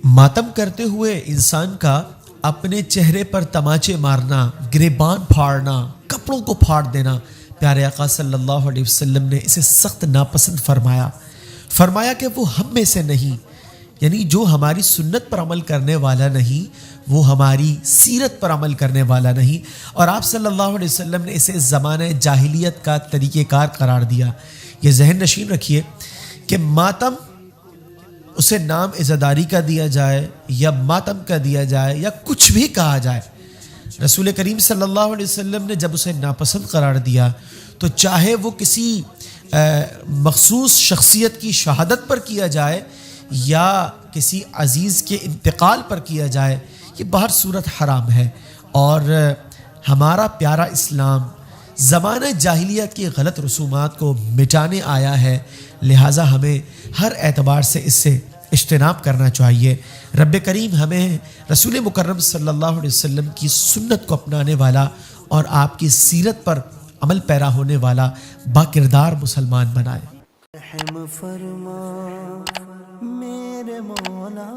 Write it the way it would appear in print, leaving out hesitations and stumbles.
ماتم کرتے ہوئے انسان کا اپنے چہرے پر تماچے مارنا، گریبان پھاڑنا، کپڑوں کو پھاڑ دینا، پیارے آقا صلی اللہ علیہ وسلم نے اسے سخت ناپسند فرمایا کہ وہ ہم میں سے نہیں، یعنی جو ہماری سنت پر عمل کرنے والا نہیں وہ ہماری سیرت پر عمل کرنے والا نہیں، اور آپ صلی اللہ علیہ وسلم نے اسے زمانہ جاہلیت کا طریقہ کار قرار دیا۔ یہ ذہن نشین رکھیے کہ ماتم اسے نام عزاداری کا دیا جائے یا ماتم کا دیا جائے یا کچھ بھی کہا جائے، رسول کریم صلی اللہ علیہ وسلم نے جب اسے ناپسند قرار دیا تو چاہے وہ کسی مخصوص شخصیت کی شہادت پر کیا جائے یا کسی عزیز کے انتقال پر کیا جائے، یہ بہر صورت حرام ہے۔ اور ہمارا پیارا اسلام زمانہ جاہلیت کی غلط رسومات کو مٹانے آیا ہے، لہٰذا ہمیں ہر اعتبار سے اس سے اجتناب کرنا چاہیے۔ رب کریم ہمیں رسول مکرم صلی اللہ علیہ وسلم کی سنت کو اپنانے والا اور آپ کی سیرت پر عمل پیرا ہونے والا باکردار مسلمان بنائے۔ رحم فرما میرے مولا۔